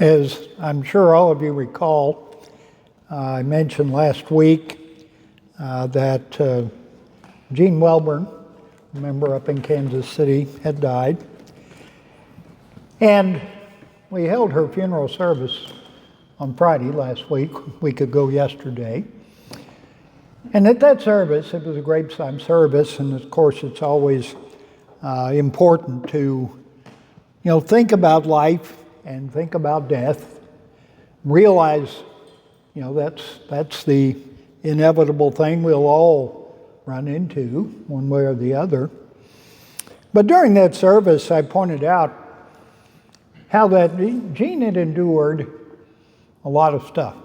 As I'm sure all of you recall, I mentioned last week that Gene Welburn, a member up in Kansas City, had died. And we held her funeral service on Friday last week ago yesterday. And at that service, it was a graveside service, and of course it's always important to think about life and think about death. Realize, that's the inevitable thing we'll all run into one way or the other. But during that service, I pointed out how that Jean had endured a lot of stuff,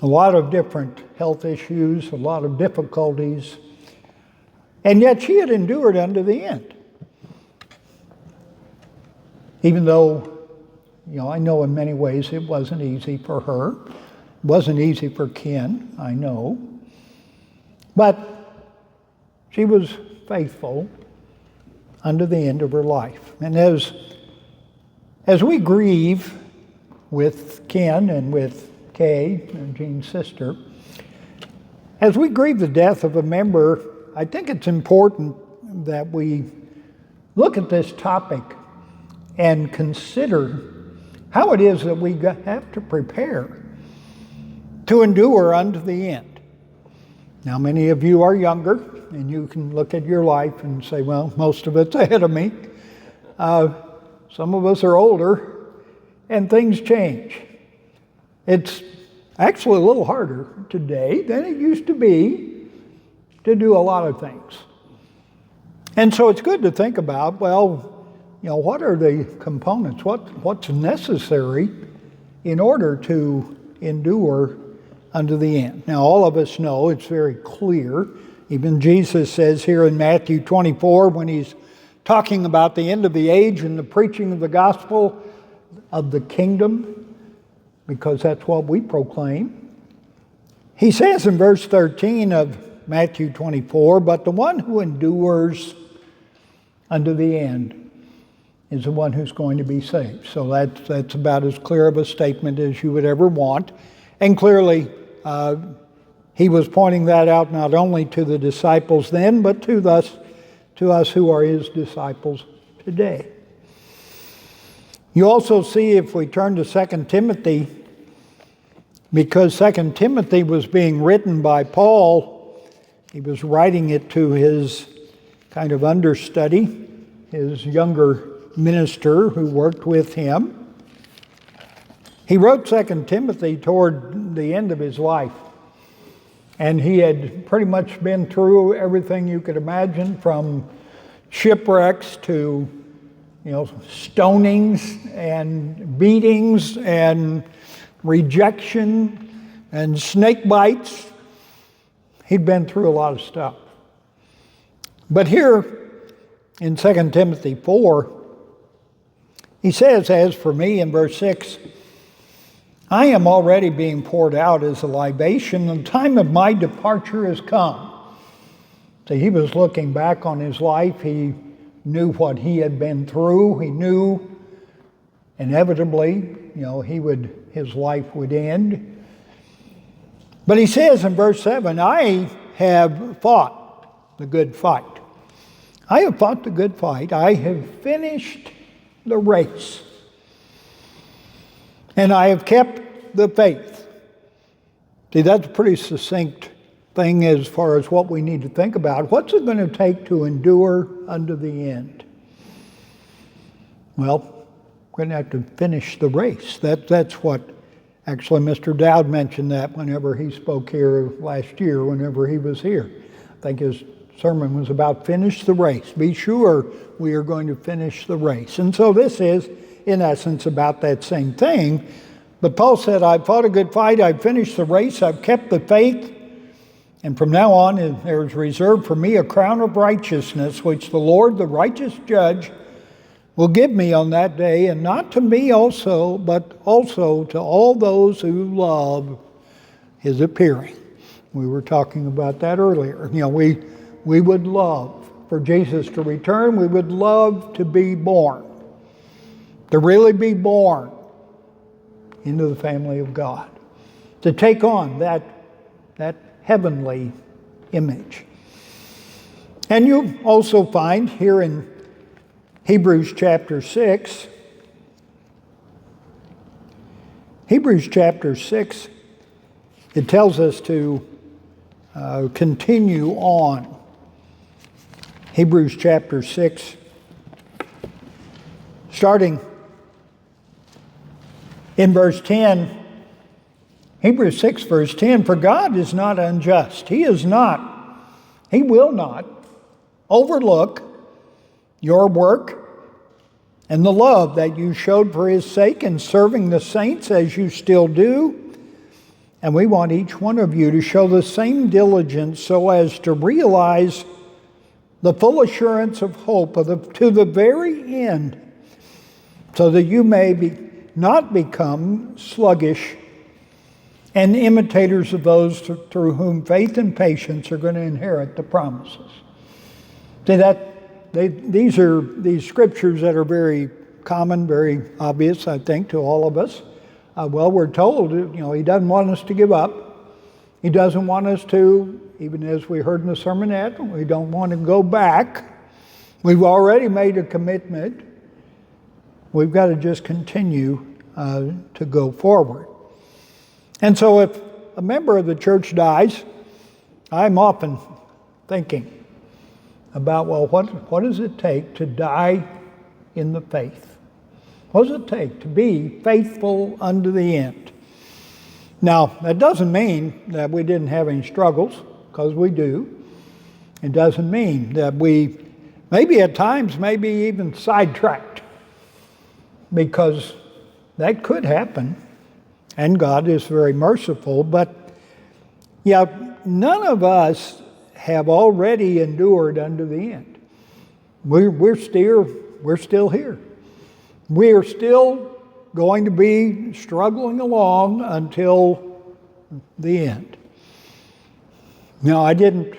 a lot of different health issues, a lot of difficulties, and yet she had endured unto the end. Even though, I know in many ways it wasn't easy for her, it wasn't easy for Ken, I know, but she was faithful unto the end of her life. And as we grieve with Ken and with Kay, and Jean's sister, as we grieve the death of a member, I think it's important that we look at this topic and consider how it is that we have to prepare to endure unto the end. Now, many of you are younger, and you can look at your life and say, well, most of it's ahead of me. Some of us are older, and things change. It's actually a little harder today than it used to be to do a lot of things. And so it's good to think about, what are the components? What's necessary in order to endure unto the end? Now, all of us know it's very clear. Even Jesus says here in Matthew 24, when he's talking about the end of the age and the preaching of the gospel of the kingdom, because that's what we proclaim. He says in verse 13 of Matthew 24, but the one who endures unto the end is the one who's going to be saved. So that's about as clear of a statement as you would ever want. And clearly, he was pointing that out not only to the disciples then, but to us who are his disciples today. You also see, if we turn to 2 Timothy, because 2 Timothy was being written by Paul, he was writing it to his kind of understudy, his younger minister who worked with him. He wrote 2 Timothy toward the end of his life. And he had pretty much been through everything you could imagine, from shipwrecks to, stonings and beatings and rejection and snake bites. He'd been through a lot of stuff. But here in 2 Timothy 4, he says, as for me, in verse 6, I am already being poured out as a libation, and the time of my departure has come. So he was looking back on his life. He knew what he had been through. He knew inevitably, his life would end. But he says in verse 7, I have fought the good fight. I have fought the good fight. I have finished the race. And I have kept the faith. See, that's a pretty succinct thing as far as what we need to think about. What's it going to take to endure unto the end? Well, we're going to have to finish the race. That's what, actually, Mr. Dowd mentioned that whenever he spoke here last year, whenever he was here. I think his sermon was about finish the race. Be sure we are going to finish the race. And so this is, in essence, about that same thing. But Paul said, I've fought a good fight, I've finished the race, I've kept the faith, and from now on there is reserved for me a crown of righteousness, which the Lord, the righteous judge, will give me on that day, and not to me also, but also to all those who love his appearing. We were talking about that earlier. We would love for Jesus to return. We would love to be born, to really be born into the family of God, to take on that heavenly image. And you also find here in Hebrews chapter 6, it tells us to continue on. Hebrews chapter 6, starting in verse 10, Hebrews 6 verse 10, for God is not unjust. He will not overlook your work and the love that you showed for His sake in serving the saints as you still do. And we want each one of you to show the same diligence so as to realize the full assurance of hope to the very end, so that you may not become sluggish and imitators of those through whom faith and patience are going to inherit the promises. See, these scriptures that are very common, very obvious, I think, to all of us. We're told, He doesn't want us to give up. He doesn't want us to, even as we heard in the sermonette, we don't want to go back. We've already made a commitment. We've got to just continue to go forward. And so if a member of the church dies, I'm often thinking about, what does it take to die in the faith? What does it take to be faithful unto the end? Now, that doesn't mean that we didn't have any struggles, because we do. It doesn't mean that we maybe at times even sidetracked, because that could happen, and God is very merciful. But none of us have already endured unto the end. We're still here. We are still going to be struggling along until the end. Now, I didn't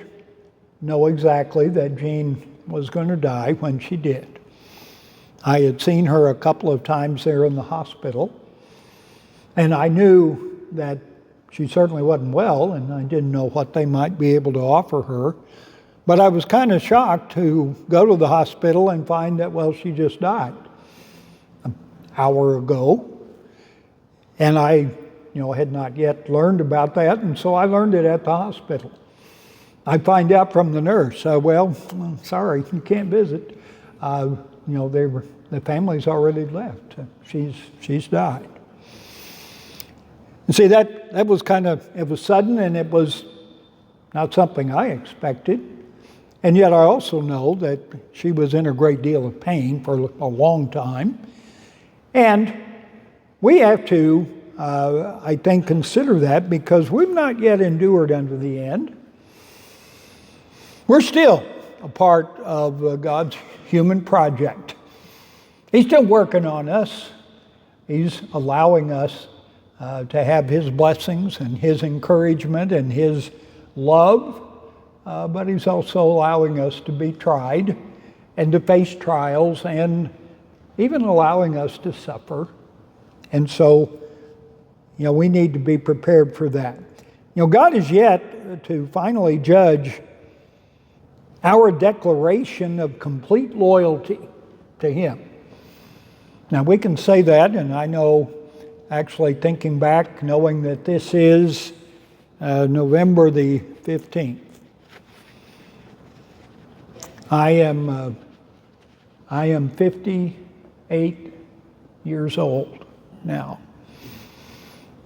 know exactly that Jean was going to die when she did. I had seen her a couple of times there in the hospital, and I knew that she certainly wasn't well, and I didn't know what they might be able to offer her. But I was kind of shocked to go to the hospital and find that, she just died an hour ago. And I, had not yet learned about that, and so I learned it at the hospital. I find out from the nurse, sorry, you can't visit. The family's already left. She's died. And see, that was it was sudden, and it was not something I expected. And yet I also know that she was in a great deal of pain for a long time. And we have to, I think, consider that, because we've not yet endured unto the end. We're still a part of God's human project. He's still working on us. He's allowing us to have His blessings and His encouragement and His love, but He's also allowing us to be tried and to face trials, and even allowing us to suffer. And so, we need to be prepared for that. God is yet to finally judge our declaration of complete loyalty to Him. Now, we can say that, and I know, actually thinking back, knowing that this is November the 15th. I am 58 years old now.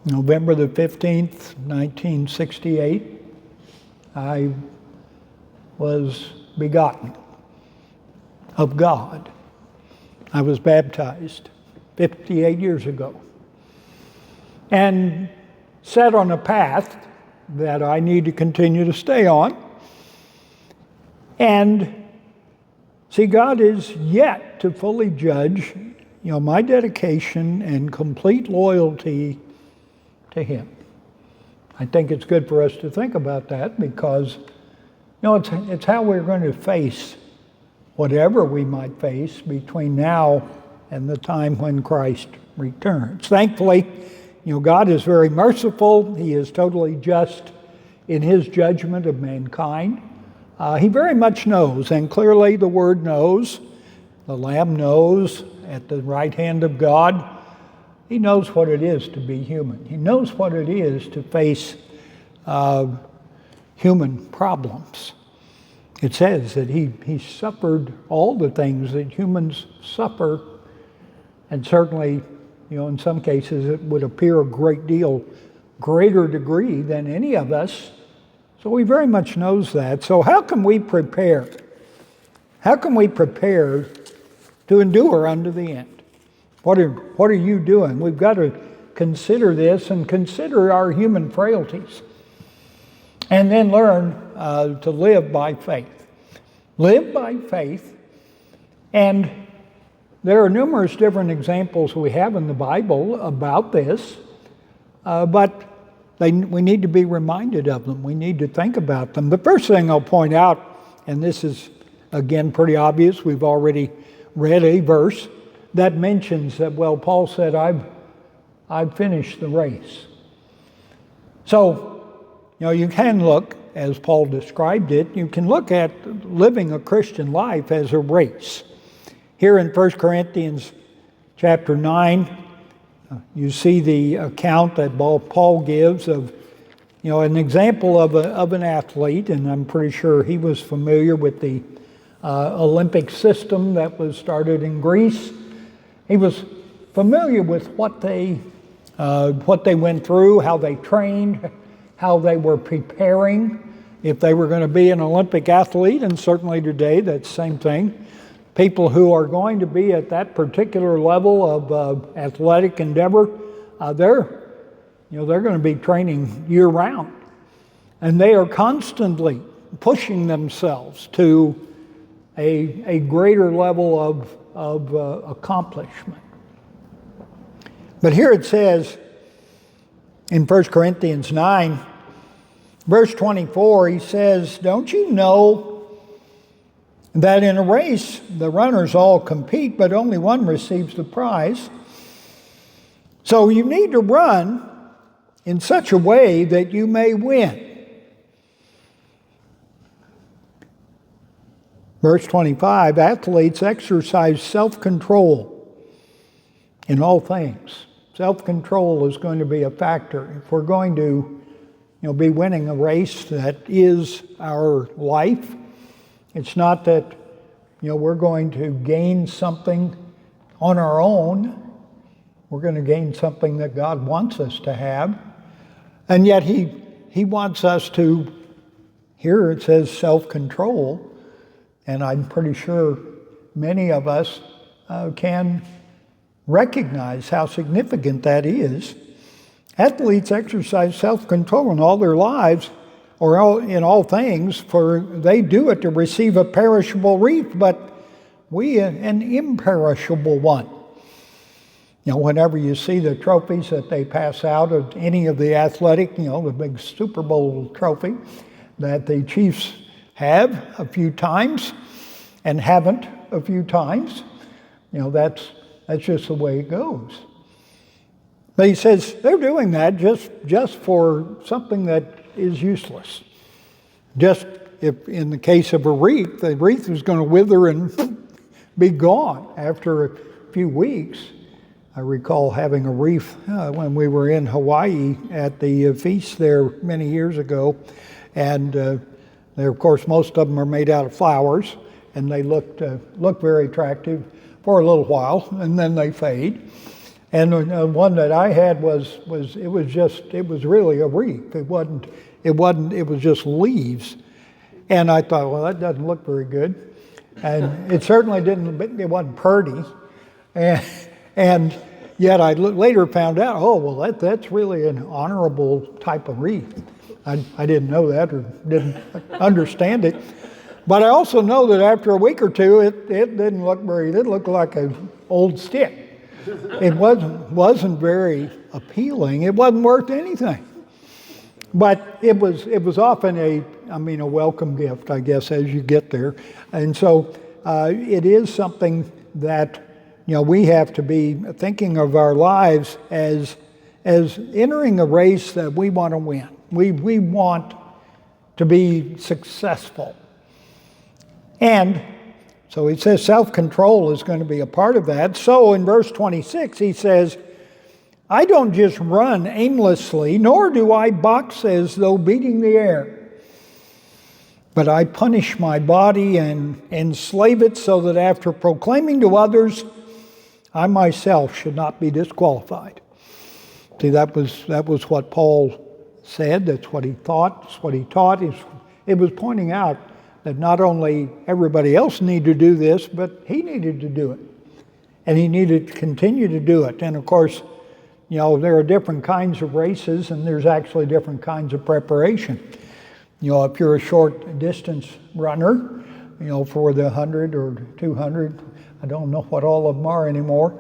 November the 15th, 1968, I was begotten of God. I was baptized 58 years ago, and set on a path that I need to continue to stay on. And see, God is yet to fully judge, my dedication and complete loyalty to Him. I think it's good for us to think about that, because, it's how we're going to face whatever we might face between now and the time when Christ returns. Thankfully, God is very merciful. He is totally just in his judgment of mankind. He very much knows, and clearly the Word knows. The Lamb knows at the right hand of God. He knows what it is to be human. He knows what it is to face human problems. It says that he suffered all the things that humans suffer, and certainly, in some cases it would appear a great deal greater degree than any of us. So he very much knows that. So how can we prepare? How can we prepare to endure unto the end? What are you doing? We've got to consider this and consider our human frailties, and then learn to live by faith. Live by faith. And there are numerous different examples we have in the Bible about this, but we need to be reminded of them. We need to think about them. The first thing I'll point out, and this is again pretty obvious, we've already read a verse that mentions that, Paul said, I've finished the race. So, you can look, as Paul described it, you can look at living a Christian life as a race. Here in 1 Corinthians chapter 9, you see the account that Paul gives of, an example of an athlete, and I'm pretty sure he was familiar with the Olympic system that was started in Greece. He was familiar with what they went through, how they trained, how they were preparing if they were going to be an Olympic athlete, and certainly today that's the same thing. People who are going to be at that particular level of athletic endeavor, they're going to be training year round, and they are constantly pushing themselves to a greater level of accomplishment. But here it says in 1 Corinthians 9, verse 24, he says, "Don't you know that in a race the runners all compete, but only one receives the prize? So you need to run in such a way that you may win." Verse 25, "Athletes exercise self-control in all things." Self-control is going to be a factor. If we're going to be winning a race that is our life, it's not that we're going to gain something on our own. We're going to gain something that God wants us to have. And yet he wants us to, here it says self-control, and I'm pretty sure many of us can recognize how significant that is. Athletes exercise self-control in all their lives, or in all things, for they do it to receive a perishable wreath, but we an imperishable one. Whenever you see the trophies that they pass out of any of the athletic, the big Super Bowl trophy that the Chiefs have a few times and haven't a few times, that's just the way it goes. But he says they're doing that just for something that is useless. Just if in the case of a wreath, the wreath is going to wither and be gone after a few weeks. I recall having a wreath when we were in Hawaii at the feast there many years ago, and there, of course, most of them are made out of flowers, and they looked very attractive for a little while, and then they fade. And one that I had was really a wreath. It was just leaves. And I thought, well, that doesn't look very good. And it certainly it wasn't pretty. And yet I later found out, that's really an honorable type of wreath. I didn't know that or didn't understand it. But I also know that after a week or two, it didn't look it looked like an old stick. It wasn't very appealing. It wasn't worth anything. But it was often a welcome gift, I guess, as you get there. And so it is something that we have to be thinking of our lives as as entering a race that we want to win. We want to be successful. And so he says self-control is going to be a part of that. So in verse 26 he says, I don't just run aimlessly, nor do I box as though beating the air. But I punish my body and enslave it so that after proclaiming to others, I myself should not be disqualified. See, that was what Paul said. That's what he thought. That's what he taught. It was pointing out that not only everybody else needed to do this, but he needed to do it. And he needed to continue to do it. And of course, there are different kinds of races, and there's actually different kinds of preparation. If you're a short distance runner, for the 100 or 200, I don't know what all of them are anymore,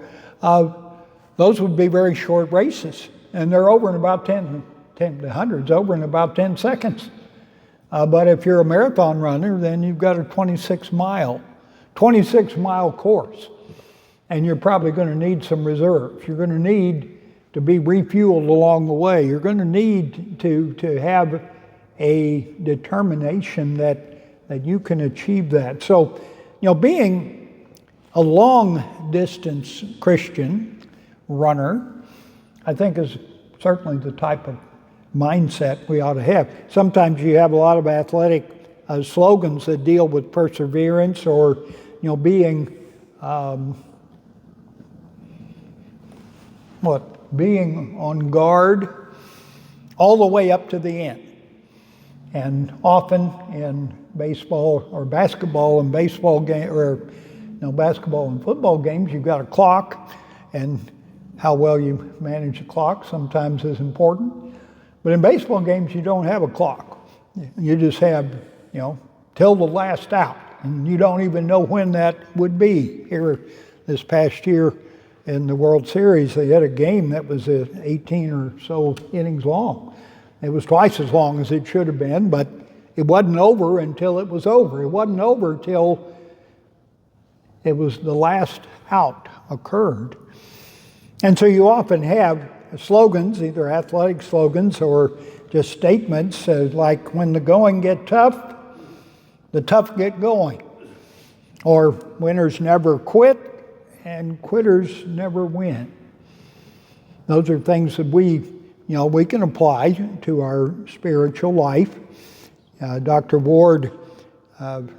those would be very short races. And they're over in about 10, the 100's over in about 10 seconds. But if you're a marathon runner, then you've got a 26-mile course. And you're probably going to need some reserves. You're going to need to be refueled along the way. You're going to need to have a determination that you can achieve that. So, being a long-distance Christian runner, I think is certainly the type of mindset we ought to have. Sometimes you have a lot of athletic slogans that deal with perseverance or, being being on guard all the way up to the end. And often in baseball or basketball and basketball and football games, you've got a clock, and how well you manage the clock sometimes is important. But in baseball games, you don't have a clock. You just have, till the last out, and you don't even know when that would be. Here this past year in the World Series, they had a game that was 18 or so innings long. It was twice as long as it should have been, but it wasn't over until it was over. It wasn't over till it was the last out occurred. And so you often have slogans, either athletic slogans or just statements like, when the going get tough, the tough get going. Or winners never quit and quitters never win. Those are things that we can apply to our spiritual life. Dr. Ward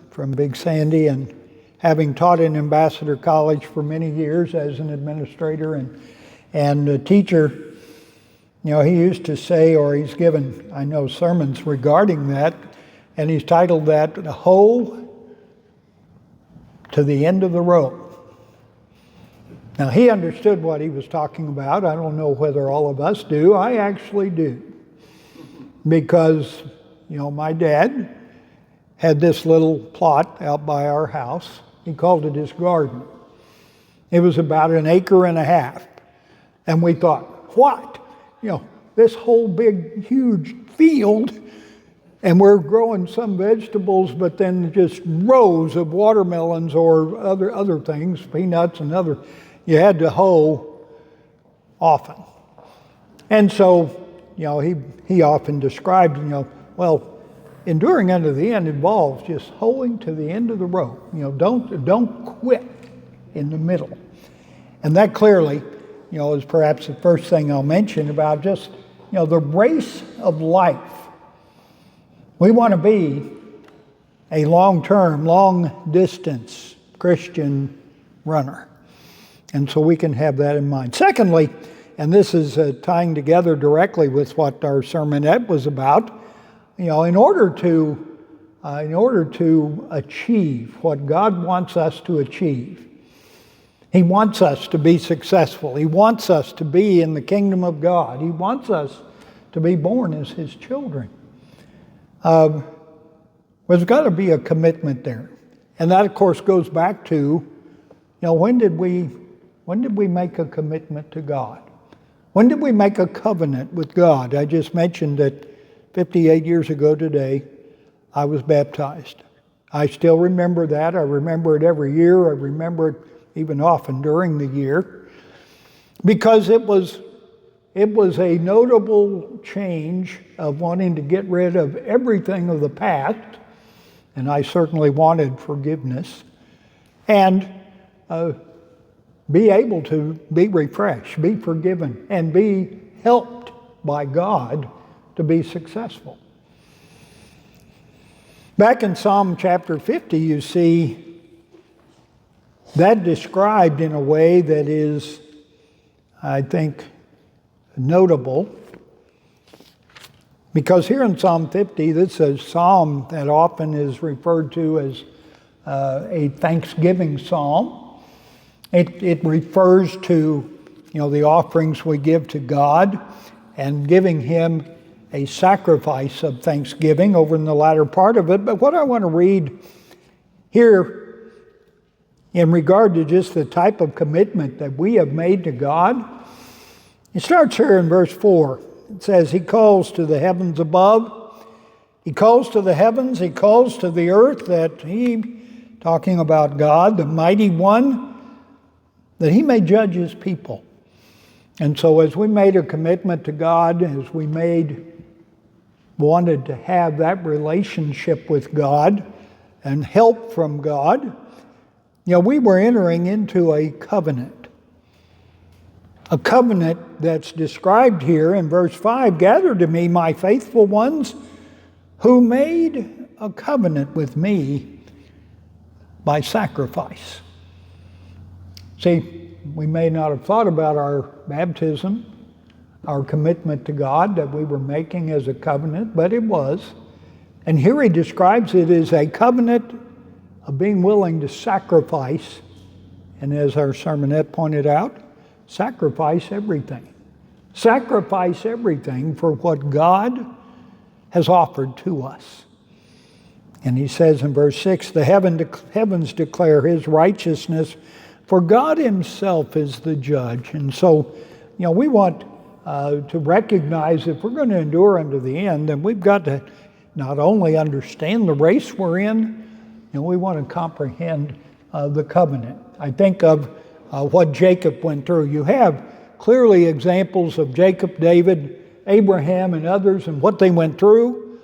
from Big Sandy, and having taught in Ambassador College for many years as an administrator and a teacher, he used to say, or he's given, I know, sermons regarding that, and he's titled that, "The Hoe to the End of the Road." Now, he understood what he was talking about. I don't know whether all of us do. I actually do. Because, my dad had this little plot out by our house. He called it his garden. It was about 1.5 acres. And we thought, what? This whole big, huge field, and we're growing some vegetables, but then just rows of watermelons or other things, peanuts and other. You had to hoe often. And so, he often described, enduring unto the end involves just hoeing to the end of the road. Don't quit in the middle. And that clearly, is perhaps the first thing I'll mention about just, the race of life. We want to be a long-term, long-distance Christian runner. And so we can have that in mind. Secondly, and this is tying together directly with what our sermonette was about, in order to achieve what God wants us to achieve, He wants us to be successful. He wants us to be in the kingdom of God. He wants us to be born as His children. There's got to be a commitment there. And that, of course, goes back to, when did we make a commitment to God? When did we make a covenant with God? I just mentioned that 58 years ago today, I was baptized. I still remember that. I remember it every year. I remember it even often during the year. Because it was it was a notable change of wanting to get rid of everything of the past, and I certainly wanted forgiveness, and be able to be refreshed, be forgiven, and be helped by God to be successful. Back in Psalm chapter 50, you see that described in a way that is, I think, notable. Because here in Psalm 50, this is a psalm that often is referred to as a thanksgiving psalm. It refers to, the offerings we give to God and giving Him a sacrifice of thanksgiving over in the latter part of it. But what I want to read here in regard to just the type of commitment that we have made to God, it starts here in verse 4. It says, He calls to the heavens above. He calls to the heavens. He calls to the earth that He, talking about God, the mighty one, that He may judge His people. And so as we made a commitment to God, as we wanted to have that relationship with God and help from God, we were entering into a covenant. A covenant that's described here in verse 5, gather to me my faithful ones who made a covenant with me by sacrifice. See, we may not have thought about our baptism, our commitment to God that we were making as a covenant, but it was. And here he describes it as a covenant of being willing to sacrifice, and as our sermonette pointed out, sacrifice everything. Sacrifice everything for what God has offered to us. And he says in verse 6, the heavens declare His righteousness, for God Himself is the judge. And so, we want to recognize if we're going to endure unto the end, then we've got to not only understand the race we're in, we want to comprehend the covenant. I think of what Jacob went through. You have clearly examples of Jacob, David, Abraham, and others, and what they went through.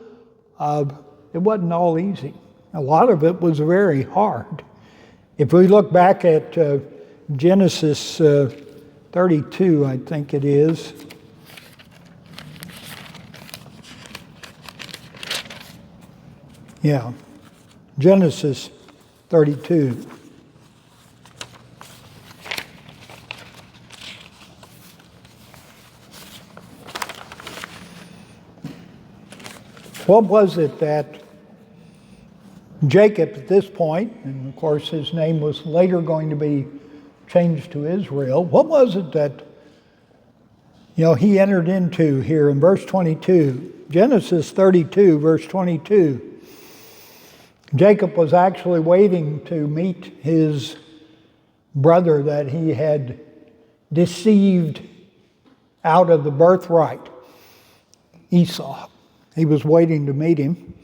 It wasn't all easy. A lot of it was very hard. If we look back at Genesis 32, I think it is. Yeah, Genesis 32. What was it that Jacob at this point, and of course his name was later going to be changed to Israel, what was it that he entered into here in verse 22? Genesis 32, verse 22. Jacob was actually waiting to meet his brother that he had deceived out of the birthright, Esau. He was waiting to meet him.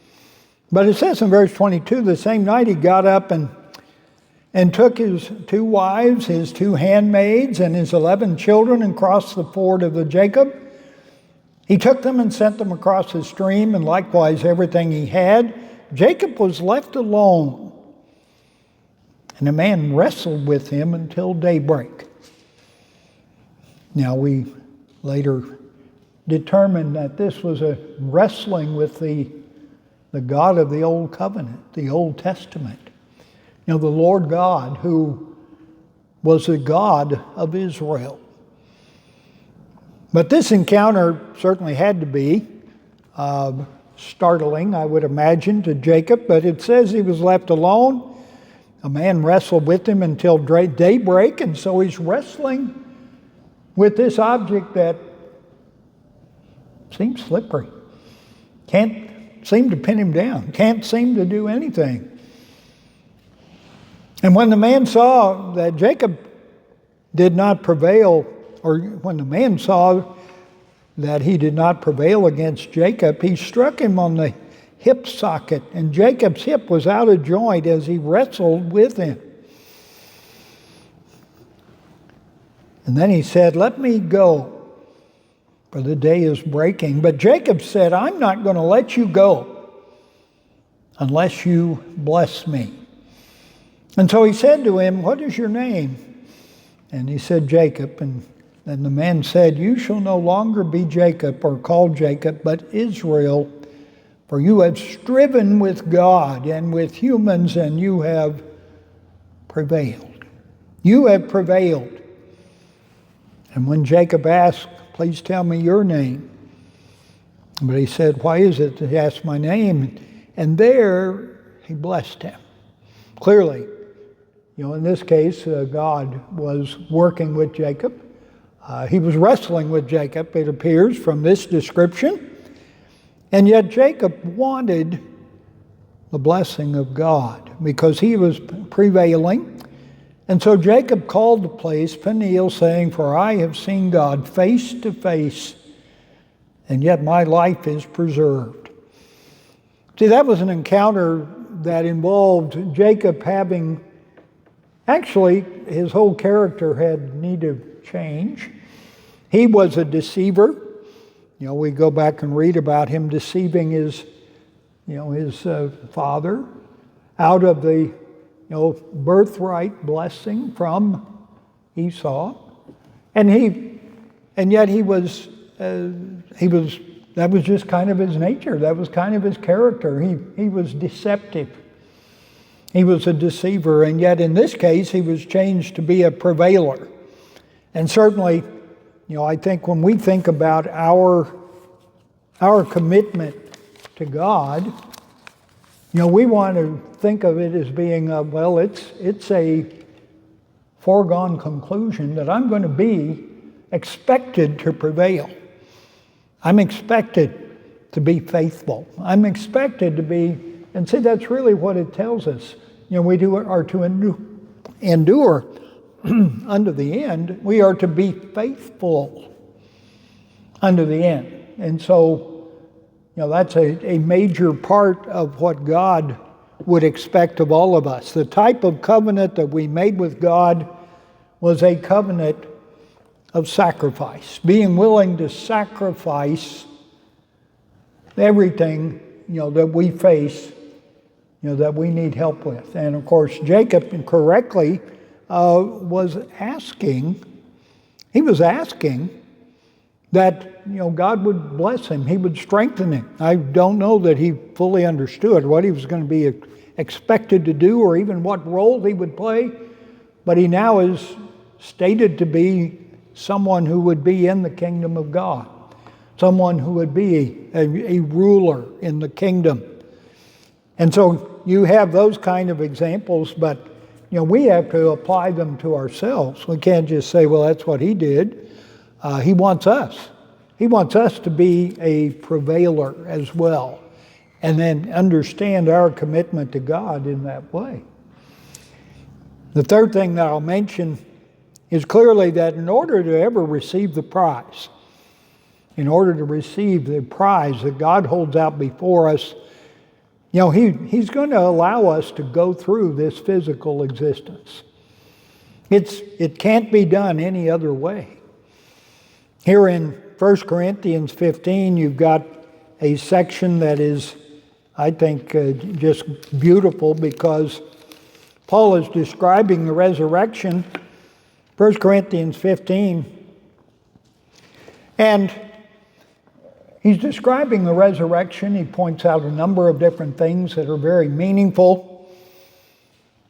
But it says in verse 22, the same night he got up and took his 2 wives, his 2 handmaids, and his 11 children and crossed the ford of the Jacob. He took them and sent them across the stream, and likewise everything he had. Jacob was left alone, and a man wrestled with him until daybreak. Now we later determined that this was a wrestling with the God of the Old Covenant, the Old Testament. The Lord God who was the God of Israel. But this encounter certainly had to be startling, I would imagine, to Jacob. But it says he was left alone. A man wrestled with him until daybreak, and so he's wrestling with this object that seems slippery. Can't seem to pin him down. Can't seem to do anything. And when the man saw that Jacob did not prevail, or when the man saw that he did not prevail against Jacob, he struck him on the hip socket, and Jacob's hip was out of joint as he wrestled with him. And then he said, "Let me go, for the day is breaking. But Jacob said, I'm not going to let you go unless you bless me. And so he said to him, what is your name? And he said, Jacob. And then the man said, you shall no longer be Jacob or called Jacob, but Israel, for you have striven with God and with humans, and you have prevailed. You have prevailed. And when Jacob asked, please tell me your name. But he said, why is it that he asked my name? And there he blessed him. Clearly, in this case, God was working with Jacob. He was wrestling with Jacob, it appears, from this description. And yet Jacob wanted the blessing of God because he was prevailing. And so Jacob called the place Peniel, saying, for I have seen God face to face, and yet my life is preserved. See, that was an encounter that involved Jacob having, actually, his whole character had need of change. He was a deceiver. We go back and read about him deceiving his father out of the birthright blessing from Esau, and yet he was that was just kind of his nature. That was kind of his character. He was deceptive. He was a deceiver, and yet in this case he was changed to be a prevailer. And certainly, I think when we think about our commitment to God, we want to think of it as being it's a foregone conclusion that I'm going to be expected to prevail. I'm expected to be faithful. I'm expected to be, and see, that's really what it tells us. We are to endure unto the end. We are to be faithful unto the end. And so, that's a major part of what God would expect of all of us. The type of covenant that we made with God was a covenant of sacrifice, being willing to sacrifice everything, that we face, that we need help with. And of course, Jacob correctly was asking that God would bless him, he would strengthen him. I don't know that he fully understood what he was going to be expected to do or even what role he would play, but he now is stated to be someone who would be in the kingdom of God, someone who would be a ruler in the kingdom. And so you have those kind of examples, but we have to apply them to ourselves. We can't just say, well, that's what he did. He wants us. He wants us to be a prevailer as well, and then understand our commitment to God in that way. The third thing that I'll mention is clearly that in order to ever receive the prize, in order to receive the prize that God holds out before us, He's going to allow us to go through this physical existence. It can't be done any other way. Here in 1 Corinthians 15, you've got a section that is, I think, just beautiful because Paul is describing the resurrection, 1 Corinthians 15, and he's describing the resurrection. He points out a number of different things that are very meaningful.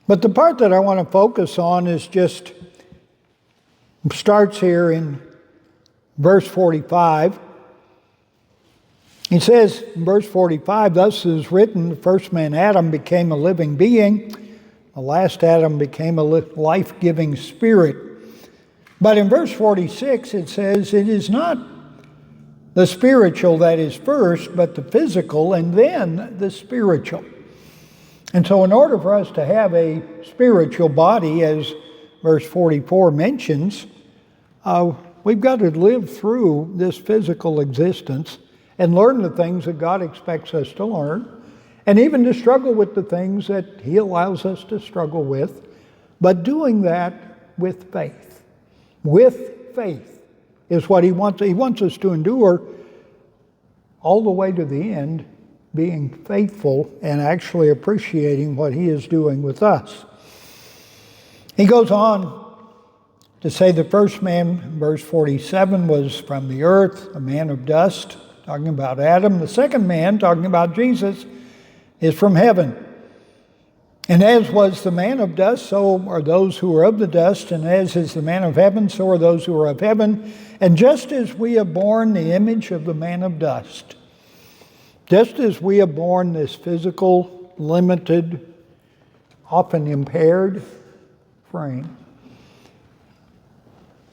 But the part that I want to focus on starts here in verse 45. He says in verse 45, thus is written, the first man Adam became a living being, the last Adam became a life-giving spirit. But in verse 46 it says, it is not the spiritual that is first, but the physical, and then the spiritual. And so in order for us to have a spiritual body, as verse 44 mentions, we've got to live through this physical existence and learn the things that God expects us to learn, and even to struggle with the things that He allows us to struggle with, but doing that with faith. With faith. is what he wants. He wants us to endure all the way to the end, being faithful and actually appreciating what he is doing with us. He goes on to say the first man, verse 47, was from the earth, a man of dust, talking about Adam. The second man, talking about Jesus, is from heaven. And as was the man of dust, so are those who are of the dust, and as is the man of heaven, so are those who are of heaven. And just as we have borne the image of the man of dust, just as we have borne this physical, limited, often impaired frame,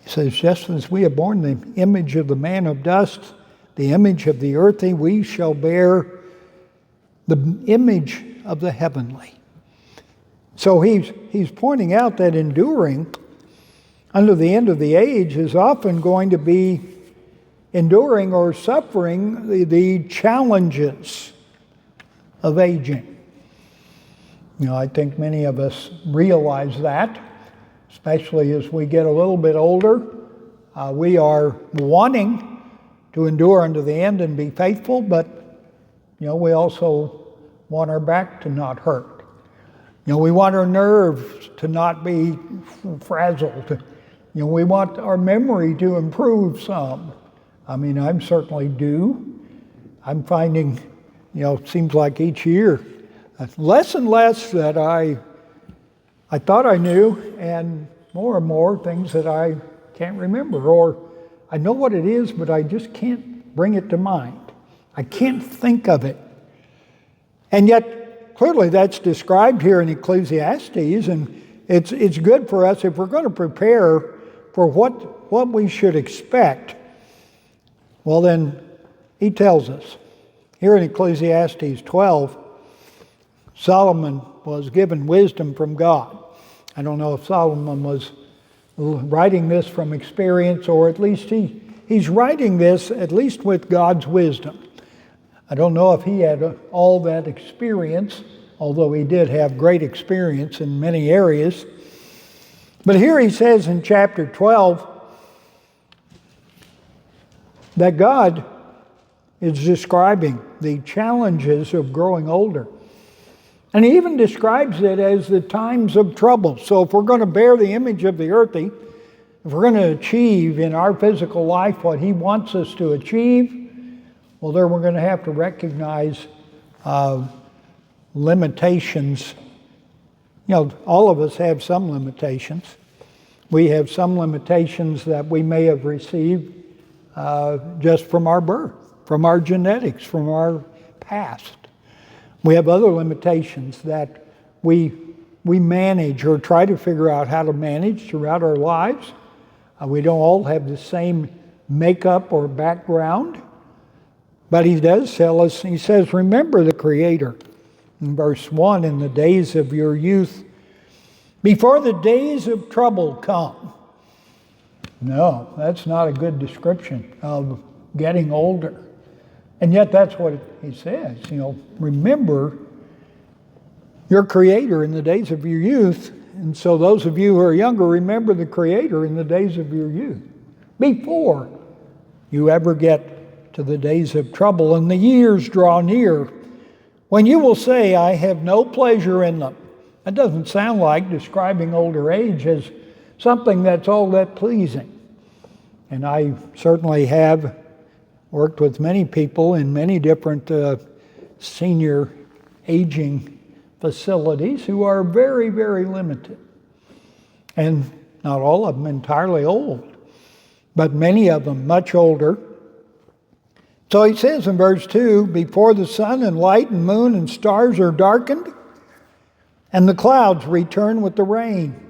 he says, just as we have borne the image of the man of dust, the image of the earthly, we shall bear the image of the heavenly. So he's pointing out that enduring under the end of the age is often going to be enduring or suffering the challenges of aging. I think many of us realize that, especially as we get a little bit older. We are wanting to endure unto the end and be faithful, but we also want our back to not hurt. We want our nerves to not be frazzled. We want our memory to improve some. I certainly do. I'm finding, it seems like each year, less and less that I thought I knew, and more things that I can't remember, or I know what it is, but I just can't bring it to mind. I can't think of it. And yet, clearly that's described here in Ecclesiastes, and it's good for us if we're going to prepare for what we should expect. Well, then he tells us here in Ecclesiastes 12, Solomon was given wisdom from God. I don't know if Solomon was writing this from experience, or at least he's writing this at least with God's wisdom. I don't know if he had all that experience, although he did have great experience in many areas. But here he says in chapter 12 that God is describing the challenges of growing older. And he even describes it as the times of trouble. So if we're going to bear the image of the earthly, if we're going to achieve in our physical life what he wants us to achieve, well, then we're going to have to recognize limitations. All of us have some limitations. We have some limitations that we may have received just from our birth, from our genetics, from our past. We have other limitations that we manage or try to figure out how to manage throughout our lives. We don't all have the same makeup or background. But he does tell us, he says, remember the Creator. In verse 1, in the days of your youth, before the days of trouble come. No, that's not a good description of getting older. And yet that's what he says. Remember your Creator in the days of your youth. And so those of you who are younger, remember the Creator in the days of your youth. Before you ever get to the days of trouble and the years draw near, when you will say, I have no pleasure in them. That doesn't sound like describing older age as something that's all that pleasing. And I certainly have worked with many people in many different senior aging facilities who are very, very limited. And not all of them entirely old, but many of them much older. So he says in verse 2, before the sun and light and moon and stars are darkened, and the clouds return with the rain.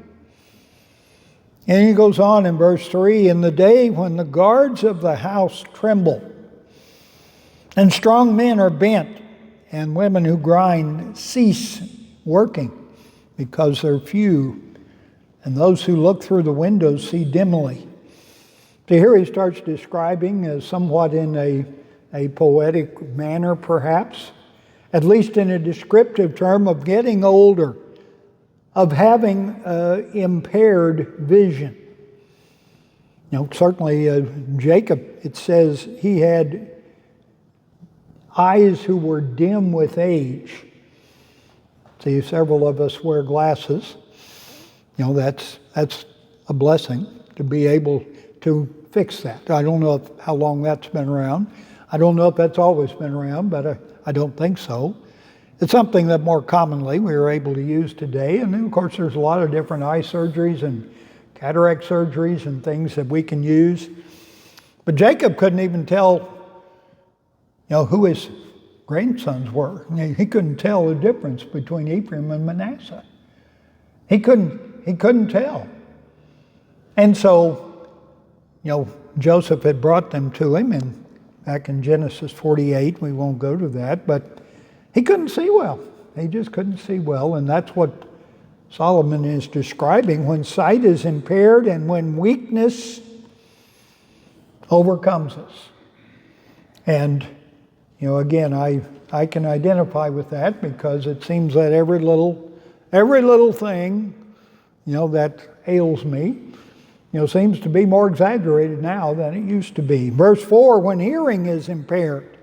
And he goes on in verse 3, in the day when the guards of the house tremble, and strong men are bent, and women who grind cease working, because they're few, and those who look through the windows see dimly. So here he starts describing, somewhat in a poetic manner perhaps, at least in a descriptive term, of getting older, of having impaired vision. Certainly Jacob, it says he had eyes who were dim with age. See, several of us wear glasses. That's a blessing to be able to fix that. I don't know how long that's been around. I don't know if that's always been around, but I don't think so. It's something that more commonly we are able to use today. And then, of course, there's a lot of different eye surgeries and cataract surgeries and things that we can use. But Jacob couldn't even tell, who his grandsons were. He couldn't tell the difference between Ephraim and Manasseh. He couldn't tell. And so, Joseph had brought them to him, and back in Genesis 48, we won't go to that, but he couldn't see well. He just couldn't see well, and that's what Solomon is describing when sight is impaired and when weakness overcomes us. And, again, I can identify with that because it seems that every little thing, that ails me, seems to be more exaggerated now than it used to be. Verse 4, when hearing is impaired.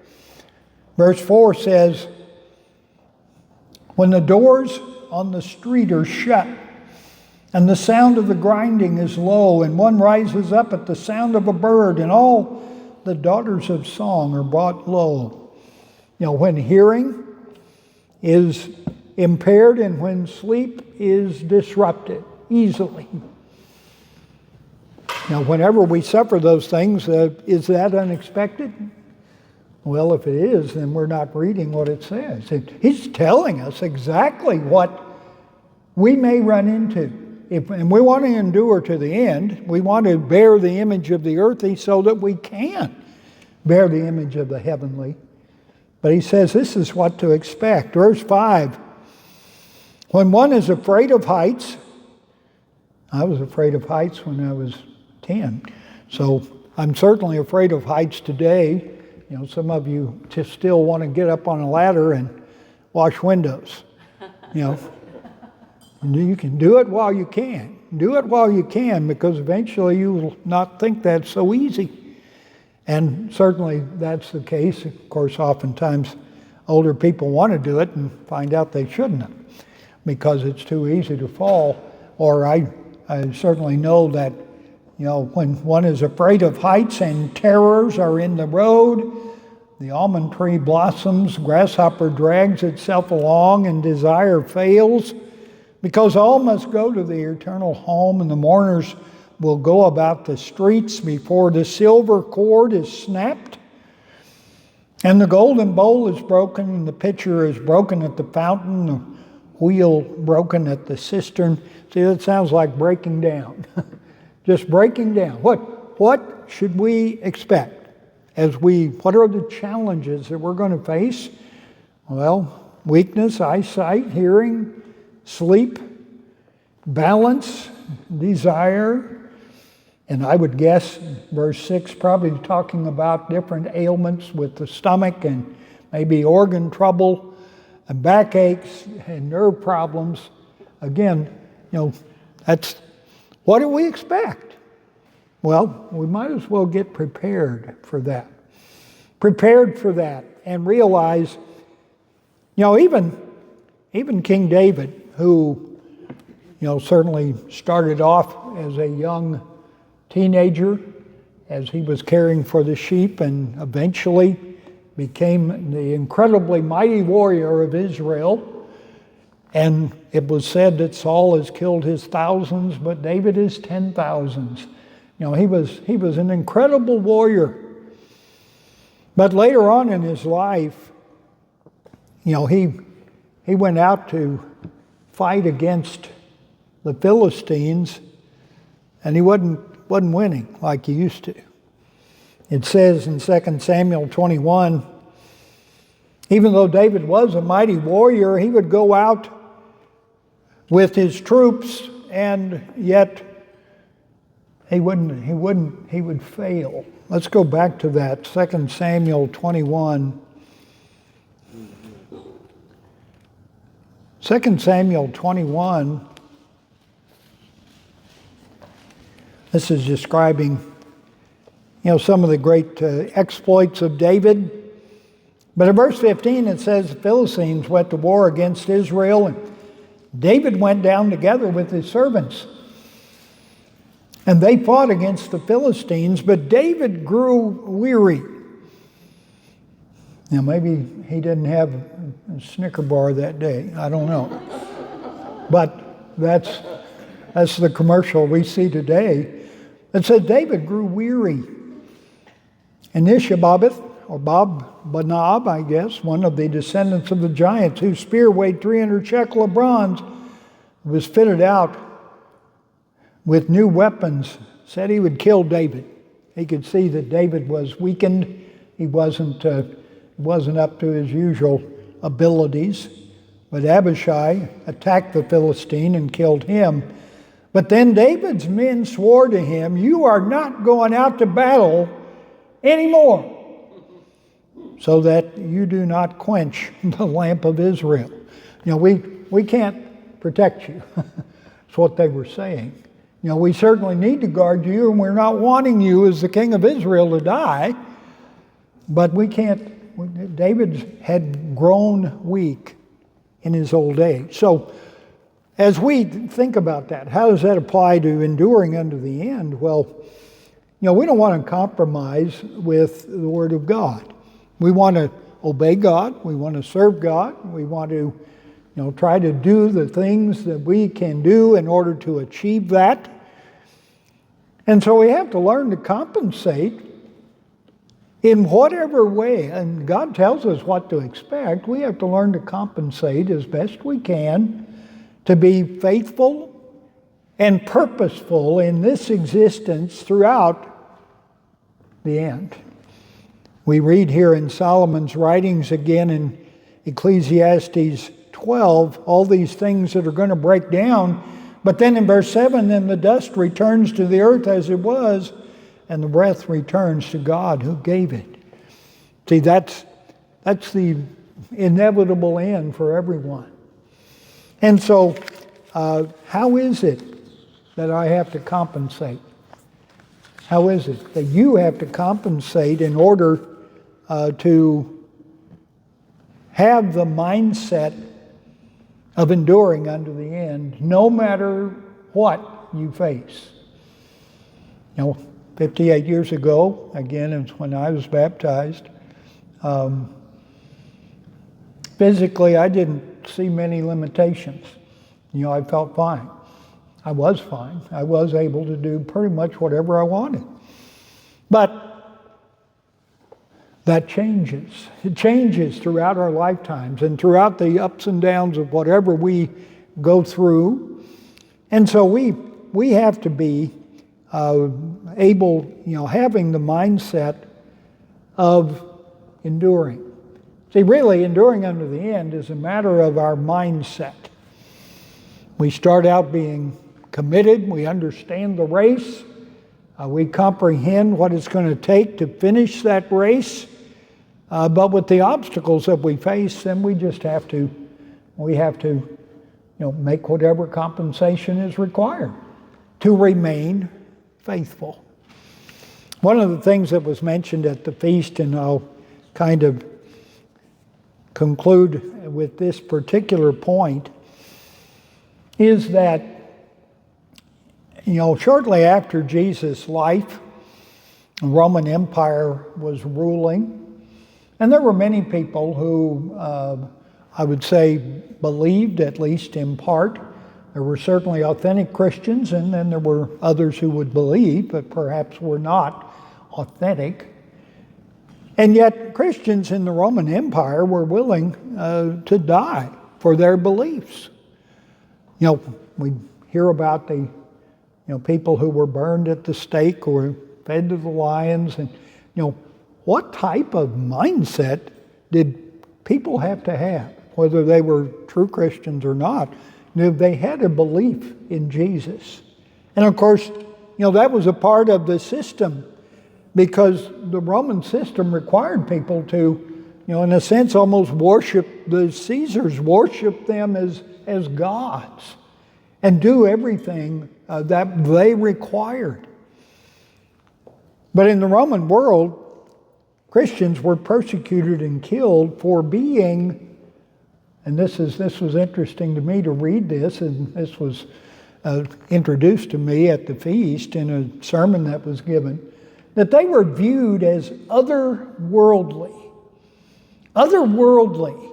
Verse 4 says, when the doors on the street are shut, and the sound of the grinding is low, and one rises up at the sound of a bird, and all the daughters of song are brought low. When hearing is impaired and when sleep is disrupted easily. Whenever we suffer those things, is that unexpected? Well, if it is, then we're not reading what it says. He's telling us exactly what we may run into. And we want to endure to the end. We want to bear the image of the earthly so that we can bear the image of the heavenly. But he says this is what to expect. Verse 5, when one is afraid of heights, I was afraid of heights when I was 10. So I'm certainly afraid of heights today. Some of you just still want to get up on a ladder and wash windows. You can do it while you can. Do it while you can, because eventually you will not think that's so easy. And certainly that's the case. Of course, oftentimes older people want to do it and find out they shouldn't have because it's too easy to fall. Or I certainly know that, when one is afraid of heights and terrors are in the road, the almond tree blossoms, grasshopper drags itself along, and desire fails, because all must go to the eternal home, and the mourners will go about the streets before the silver cord is snapped, and the golden bowl is broken, and the pitcher is broken at the fountain, the wheel broken at the cistern. See, that sounds like breaking down. Just breaking down. What should we expect? What are the challenges that we're going to face? Well, weakness, eyesight, hearing, sleep, balance, desire, and I would guess verse 6 probably talking about different ailments with the stomach and maybe organ trouble and backaches and nerve problems. Again, that's what do we expect? Well, we might as well get prepared for that. Prepared for that and realize, even King David, who, certainly started off as a young teenager as he was caring for the sheep and eventually became the incredibly mighty warrior of Israel. And it was said that Saul has killed his thousands, but David his 10,000s. He was an incredible warrior. But later on in his life, he went out to fight against the Philistines, and he wasn't winning like he used to. It says in 2 Samuel 21, even though David was a mighty warrior, he would go out with his troops, and yet he would fail. Let's go back to that, 2 Samuel 21. 2 Samuel 21, this is describing some of the great exploits of David. But in verse 15 it says the Philistines went to war against Israel, and David went down together with his servants. And they fought against the Philistines, but David grew weary. Now maybe he didn't have a Snicker bar that day. I don't know. But that's the commercial we see today. It said David grew weary. And Ishababeth, or Banab, I guess, one of the descendants of the giants, whose spear weighed 300 shekel of bronze, was fitted out with new weapons, said he would kill David. He could see that David was weakened. He wasn't up to his usual abilities. But Abishai attacked the Philistine and killed him. But then David's men swore to him, "You are not going out to battle anymore, so that you do not quench the lamp of Israel." We can't protect you. That's what they were saying. We certainly need to guard you, and we're not wanting you as the king of Israel to die, but we can't. David had grown weak in his old age. So as we think about that, how does that apply to enduring unto the end? Well, we don't want to compromise with the Word of God. We want to obey God. We want to serve God. We want to, try to do the things that we can do in order to achieve that. And so we have to learn to compensate in whatever way. And God tells us what to expect. We have to learn to compensate as best we can to be faithful and purposeful in this existence throughout the end. We read here in Solomon's writings again in Ecclesiastes 12, all these things that are going to break down. But then in verse 7, then the dust returns to the earth as it was, and the breath returns to God who gave it. See, that's the inevitable end for everyone. And so, how is it that I have to compensate? How is it that you have to compensate in order to have the mindset of enduring unto the end, no matter what you face? 58 years ago, again, it's when I was baptized. Physically, I didn't see many limitations. I felt fine. I was fine. I was able to do pretty much whatever I wanted. But that changes. It changes throughout our lifetimes and throughout the ups and downs of whatever we go through. And so we have to be able, having the mindset of enduring. See, really, enduring unto the end is a matter of our mindset. We start out being committed. We understand the race. We comprehend what it's going to take to finish that race. But with the obstacles that we face, then we have to make whatever compensation is required to remain faithful. One of the things that was mentioned at the feast, and I'll kind of conclude with this particular point, is that, shortly after Jesus' life, the Roman Empire was ruling, and there were many people who, I would say, believed, at least in part. There were certainly authentic Christians, and then there were others who would believe, but perhaps were not authentic. And yet Christians in the Roman Empire were willing to die for their beliefs. We hear about the people who were burned at the stake or fed to the lions, and what type of mindset did people have to have, whether they were true Christians or not? They had a belief in Jesus. And of course, that was a part of the system, because the Roman system required people to, in a sense, almost worship the Caesars, worship them as gods, and do everything that they required. But in the Roman world, Christians were persecuted and killed for being, and this was interesting to me to read this, and this was introduced to me at the feast in a sermon that was given, that they were viewed as otherworldly. Otherworldly.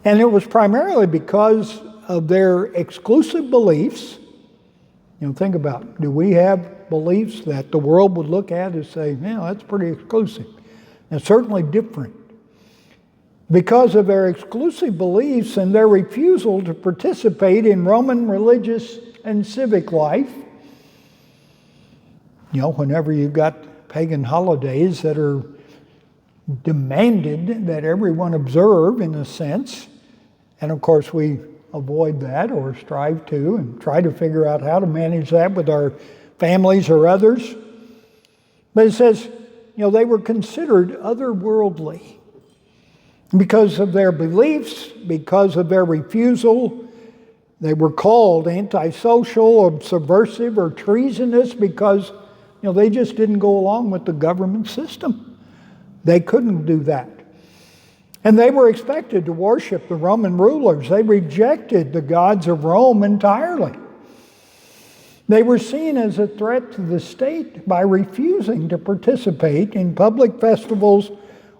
And it was primarily because of their exclusive beliefs. Think about it. Do we have beliefs that the world would look at and say, that's pretty exclusive? And certainly different. Because of their exclusive beliefs and their refusal to participate in Roman religious and civic life, whenever you've got pagan holidays that are demanded that everyone observe in a sense, and of course we avoid that or strive to and try to figure out how to manage that with our families or others. But it says, they were considered otherworldly because of their beliefs, because of their refusal. They were called antisocial or subversive or treasonous because they just didn't go along with the government system. They couldn't do that. And they were expected to worship the Roman rulers. They rejected the gods of Rome entirely. They were seen as a threat to the state by refusing to participate in public festivals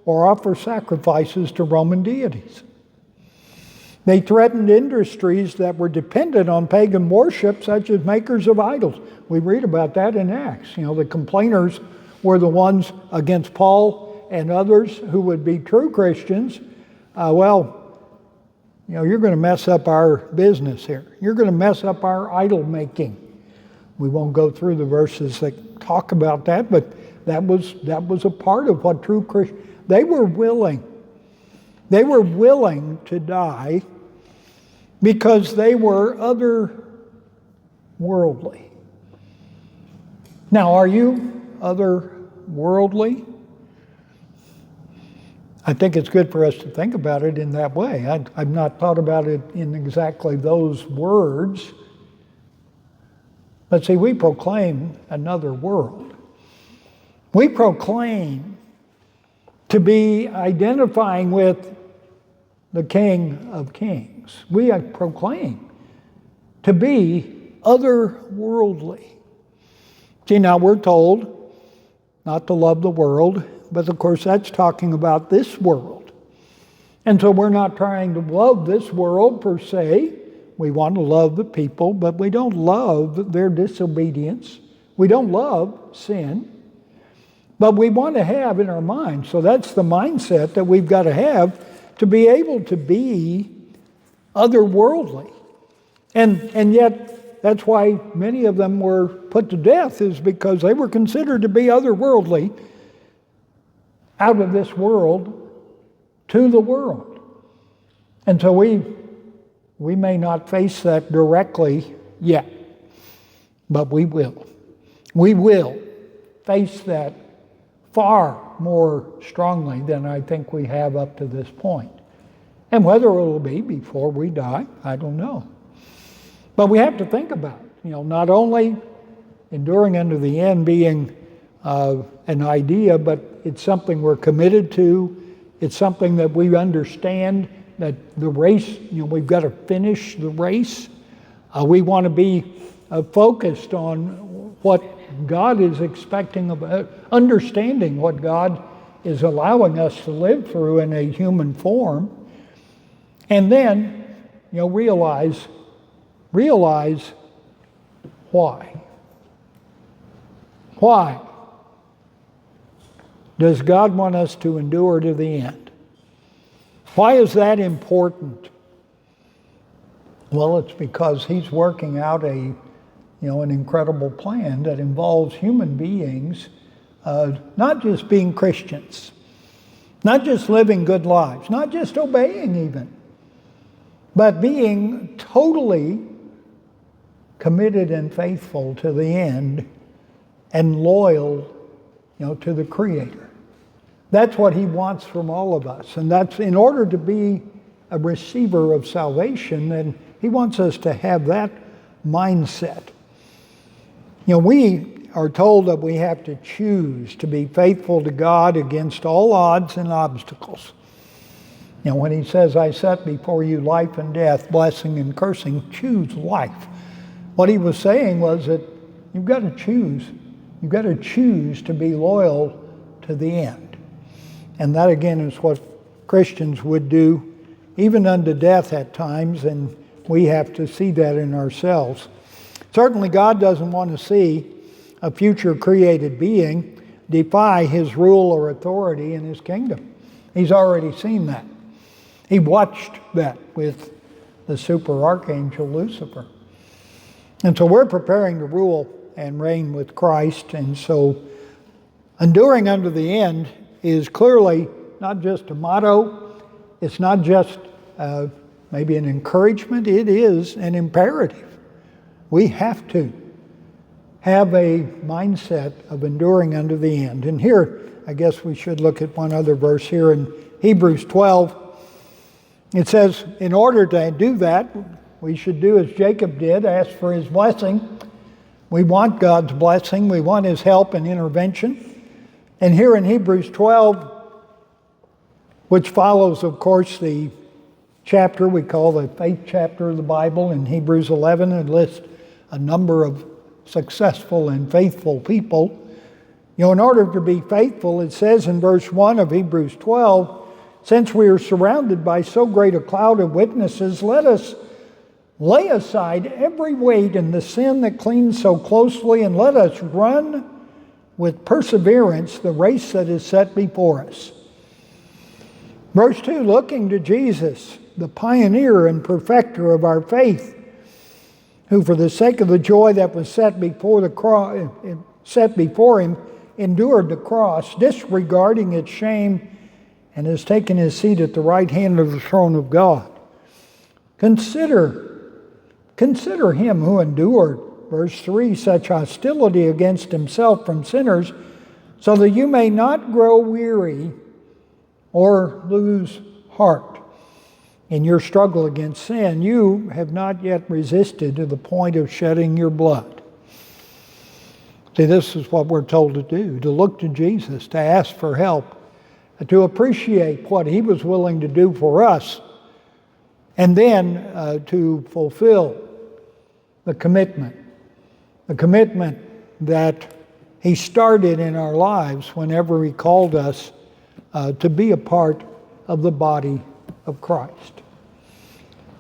or offer sacrifices to Roman deities. They threatened industries that were dependent on pagan worship, such as makers of idols. We read about that in Acts. The complainers were the ones against Paul and others who would be true Christians. You're going to mess up our business here. You're going to mess up our idol making. We won't go through the verses that talk about that, but that was a part of what true Christians. They were willing to die because they were otherworldly. Now, are you otherworldly? I think it's good for us to think about it in that way. I've not thought about it in exactly those words. But see, we proclaim another world. We proclaim to be identifying with the King of Kings. We proclaim to be otherworldly. See, now we're told not to love the world, but of course that's talking about this world. And so we're not trying to love this world per se. We want to love the people, but we don't love their disobedience. We don't love sin. But we want to have in our mind, so that's the mindset that we've got to have to be able to be otherworldly. And yet, that's why many of them were put to death, is because they were considered to be otherworldly, out of this world to the world. And so we may not face that directly yet, but we will. We will face that far more strongly than I think we have up to this point. And whether it will be before we die, I don't know. But we have to think about it. Not only enduring unto the end being an idea, but it's something we're committed to. It's something that we understand that the race, we've got to finish the race. We want to be focused on what God is expecting of understanding what God is allowing us to live through in a human form. And then, realize why. Why does God want us to endure to the end? Why is that important? Well, it's because He's working out an incredible plan that involves human beings, not just being Christians, not just living good lives, not just obeying even, but being totally committed and faithful to the end and loyal, to the Creator. That's what He wants from all of us. And that's in order to be a receiver of salvation, then He wants us to have that mindset. We are told that we have to choose to be faithful to God against all odds and obstacles. When he says, I set before you life and death, blessing and cursing, choose life. What he was saying was that you've got to choose. You've got to choose to be loyal to the end. And that again is what Christians would do, even unto death at times, and we have to see that in ourselves. Certainly God doesn't want to see a future created being defy his rule or authority in his kingdom. He's already seen that. He watched that with the super archangel Lucifer. And so we're preparing to rule and reign with Christ. And so enduring unto the end is clearly not just a motto. It's not just maybe an encouragement. It is an imperative. We have to have a mindset of enduring unto the end. And here, I guess we should look at one other verse here in Hebrews 12. It says, in order to do that, we should do as Jacob did, ask for his blessing. We want God's blessing. We want his help and intervention. And here in Hebrews 12, which follows, of course, the chapter we call the faith chapter of the Bible in Hebrews 11, and lists a number of successful and faithful people. In order to be faithful, it says in verse 1 of Hebrews 12, since we are surrounded by so great a cloud of witnesses, let us lay aside every weight and the sin that clings so closely, and let us run with perseverance the race that is set before us. Verse 2, looking to Jesus, the pioneer and perfecter of our faith, who for the sake of the joy that was set before him endured the cross, disregarding its shame, and has taken his seat at the right hand of the throne of God. Consider him who endured, verse 3, such hostility against himself from sinners, so that you may not grow weary or lose heart in your struggle against sin. You have not yet resisted to the point of shedding your blood. See, this is what we're told to do, to look to Jesus, to ask for help, to appreciate what he was willing to do for us, and then to fulfill the commitment that he started in our lives whenever he called us to be a part of the body of Christ.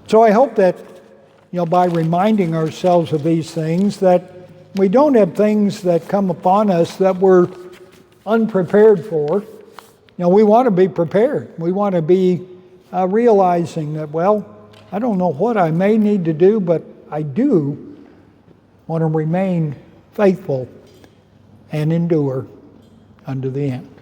So I hope that, by reminding ourselves of these things, that we don't have things that come upon us that we're unprepared for. We want to be prepared. We want to be realizing that, I don't know what I may need to do, but I do want to remain faithful and endure unto the end.